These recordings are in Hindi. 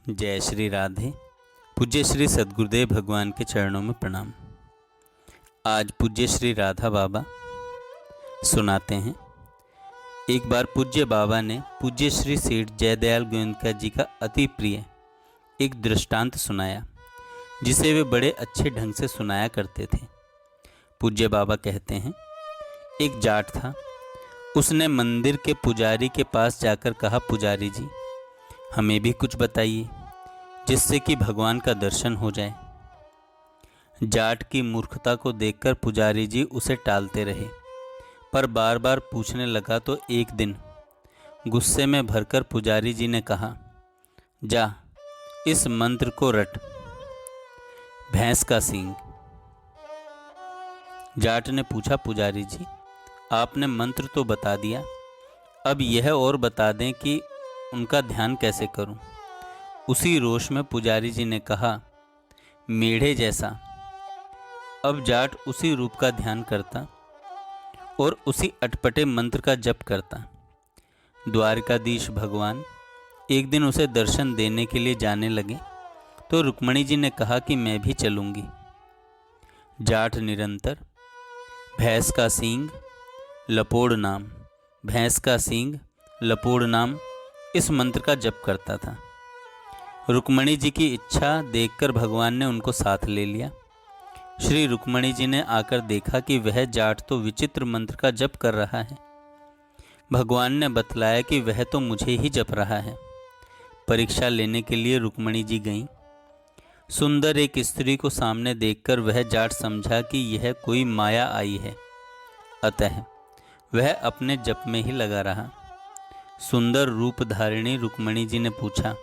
जय श्री राधे। पूज्य श्री सद्गुरुदेव भगवान के चरणों में प्रणाम। आज पूज्य श्री राधा बाबा सुनाते हैं। एक बार पूज्य बाबा ने पूज्य श्री सेठ जयदयाल गोयनका जी का अति प्रिय एक दृष्टांत सुनाया, जिसे वे बड़े अच्छे ढंग से सुनाया करते थे। पूज्य बाबा कहते हैं, एक जाट था। उसने मंदिर के पुजारी के पास जाकर कहा, पुजारी जी, हमें भी कुछ बताइए जिससे कि भगवान का दर्शन हो जाए। जाट की मूर्खता को देखकर पुजारी जी उसे टालते रहे, पर बार बार पूछने लगा तो एक दिन गुस्से में भरकर पुजारी जी ने कहा, जा इस मंत्र को रट, भैंस का सींग। जाट ने पूछा, पुजारी जी आपने मंत्र तो बता दिया, अब यह और बता दें कि उनका ध्यान कैसे करूं। उसी रोष में पुजारी जी ने कहा, मेढ़े जैसा। अब जाट उसी रूप का ध्यान करता और उसी अटपटे मंत्र का जप करता। द्वारकाधीश भगवान एक दिन उसे दर्शन देने के लिए जाने लगे तो रुक्मणी जी ने कहा कि मैं भी चलूंगी। जाट निरंतर भैंस का सींग लपोड़ नाम, भैंस का सींग लपोड़ नाम इस मंत्र का जप करता था। रुक्मणी जी की इच्छा देखकर भगवान ने उनको साथ ले लिया। श्री रुक्मणी जी ने आकर देखा कि वह जाट तो विचित्र मंत्र का जप कर रहा है। भगवान ने बतलाया कि वह तो मुझे ही जप रहा है। परीक्षा लेने के लिए रुक्मणी जी गईं। सुंदर एक स्त्री को सामने देखकर वह जाट समझा कि यह कोई माया आई है, अतः वह अपने जप में ही लगा रहा। सुंदर रूप धारिणी रुक्मणी जी ने पूछा,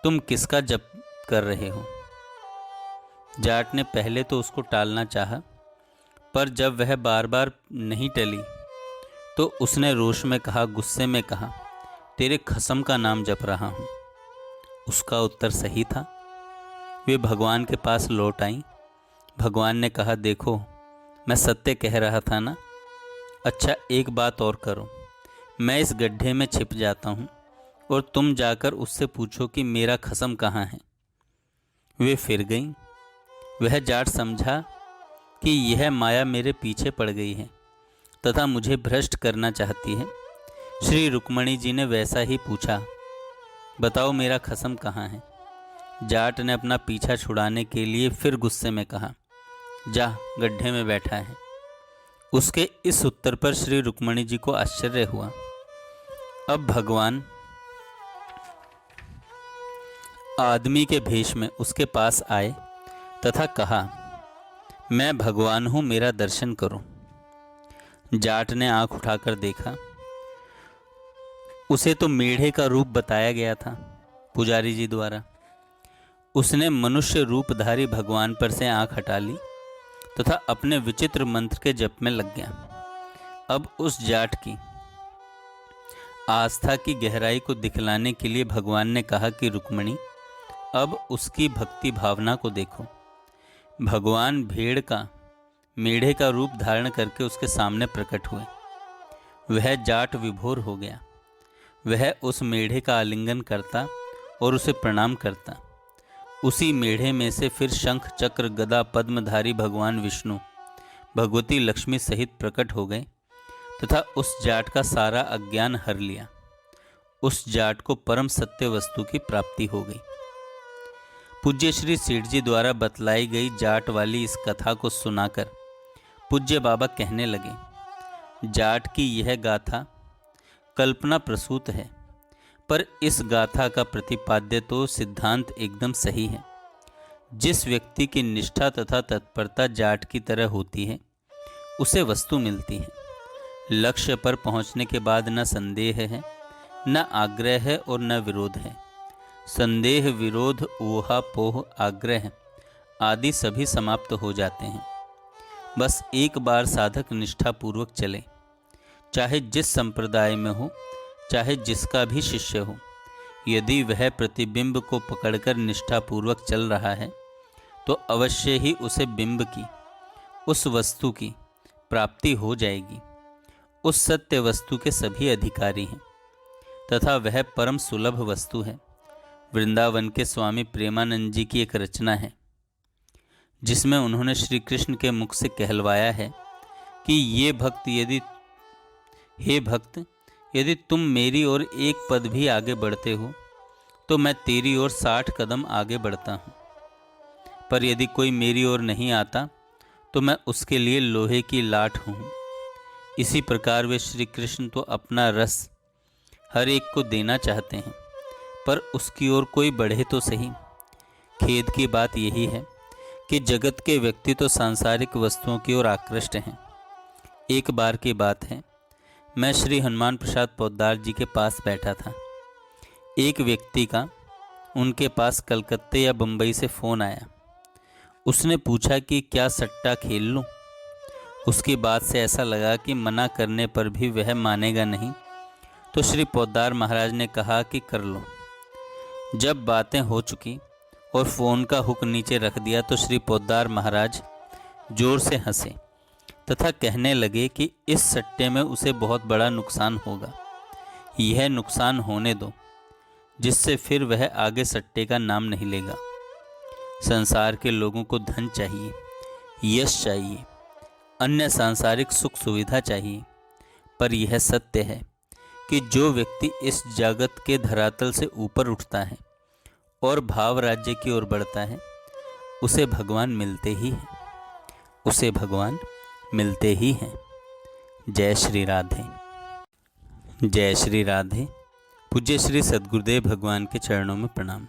तुम किसका जप कर रहे हो? जाट ने पहले तो उसको टालना चाहा, पर जब वह बार बार नहीं टली तो उसने रोष में कहा, गुस्से में कहा, तेरे खसम का नाम जप रहा हूं। उसका उत्तर सही था। वे भगवान के पास लौट आई। भगवान ने कहा, देखो मैं सत्य कह रहा था ना। अच्छा एक बात और करो, मैं इस गड्ढे में छिप जाता हूँ और तुम जाकर उससे पूछो कि मेरा खसम कहाँ है। वे फिर गईं। वह जाट समझा कि यह माया मेरे पीछे पड़ गई है तथा मुझे भ्रष्ट करना चाहती है। श्री रुक्मणी जी ने वैसा ही पूछा, बताओ मेरा खसम कहाँ है। जाट ने अपना पीछा छुड़ाने के लिए फिर गुस्से में कहा, जा गड्ढे में बैठा है। उसके इस उत्तर पर श्री रुक्मणी जी को आश्चर्य हुआ। अब भगवान आदमी के भेष में उसके पास आए तथा कहा, मैं भगवान हूं, मेरा दर्शन करो। जाट ने आंख उठाकर देखा। उसे तो मेढ़े का रूप बताया गया था पुजारी जी द्वारा। उसने मनुष्य रूपधारी भगवान पर से आंख हटा ली तथा अपने विचित्र मंत्र के जप में लग गया। अब उस जाट की आस्था की गहराई को दिखलाने के लिए भगवान ने कहा कि रुक्मणी, अब उसकी भक्ति भावना को देखो। भगवान भेड़ का मेढ़े का रूप धारण करके उसके सामने प्रकट हुए। वह जाट विभोर हो गया। वह उस मेढ़े का आलिंगन करता और उसे प्रणाम करता। उसी मेढ़े में से फिर शंख चक्र गदा पद्मधारी भगवान विष्णु भगवती लक्ष्मी सहित प्रकट हो गए तथा उस जाट का सारा अज्ञान हर लिया। उस जाट को परम सत्य वस्तु की प्राप्ति हो गई। पूज्य श्री सेठ जी द्वारा बतलाई गई जाट वाली इस कथा को सुनाकर पूज्य बाबा कहने लगे, जाट की यह गाथा कल्पना प्रसूत है, पर इस गाथा का प्रतिपाद्य तो सिद्धांत एकदम सही है। जिस व्यक्ति की निष्ठा तथा तत्परता जाट की तरह होती है, उसे वस्तु मिलती है। लक्ष्य पर पहुंचने के बाद न संदेह है, न आग्रह है और न विरोध है। संदेह, विरोध, ऊहा पोह, आग्रह आदि सभी समाप्त हो जाते हैं। बस एक बार साधक निष्ठापूर्वक चले, चाहे जिस संप्रदाय में हो, चाहे जिसका भी शिष्य हो। यदि वह प्रतिबिंब को पकड़कर निष्ठापूर्वक चल रहा है तो अवश्य ही उसे बिंब की, उस वस्तु की प्राप्ति हो जाएगी। उस सत्य वस्तु के सभी अधिकारी हैं तथा वह परम सुलभ वस्तु है। वृंदावन के स्वामी प्रेमानंद जी की एक रचना है, जिसमें उन्होंने श्री कृष्ण के मुख से कहलवाया है कि हे भक्त, यदि तुम मेरी ओर एक पद भी आगे बढ़ते हो तो मैं तेरी ओर 60 कदम आगे बढ़ता हूँ, पर यदि कोई मेरी ओर नहीं आता तो मैं उसके लिए लोहे की लाठ हूँ। इसी प्रकार वे श्री कृष्ण तो अपना रस हर एक को देना चाहते हैं, पर उसकी ओर कोई बढ़े तो सही। खेद की बात यही है कि जगत के व्यक्ति तो सांसारिक वस्तुओं की ओर आकृष्ट हैं। एक बार की बात है, मैं श्री हनुमान प्रसाद पोद्दार जी के पास बैठा था। एक व्यक्ति का उनके पास कलकत्ते या बम्बई से फ़ोन आया। उसने पूछा कि क्या सट्टा खेल लूं? उसकी बात से ऐसा लगा कि मना करने पर भी वह मानेगा नहीं, तो श्री पोद्दार महाराज ने कहा कि कर लो। जब बातें हो चुकी और फ़ोन का हुक नीचे रख दिया तो श्री पोद्दार महाराज जोर से हंसे तथा कहने लगे कि इस सट्टे में उसे बहुत बड़ा नुकसान होगा। यह नुकसान होने दो, जिससे फिर वह आगे सट्टे का नाम नहीं लेगा। संसार के लोगों को धन चाहिए, यश चाहिए, अन्य सांसारिक सुख सुविधा चाहिए, पर यह सत्य है कि जो व्यक्ति इस जगत के धरातल से ऊपर उठता है और भाव राज्य की ओर बढ़ता है, उसे भगवान मिलते ही हैं, उसे भगवान मिलते ही हैं। जय श्री राधे। जय श्री राधे। पूज्य श्री सद्गुरुदेव भगवान के चरणों में प्रणाम।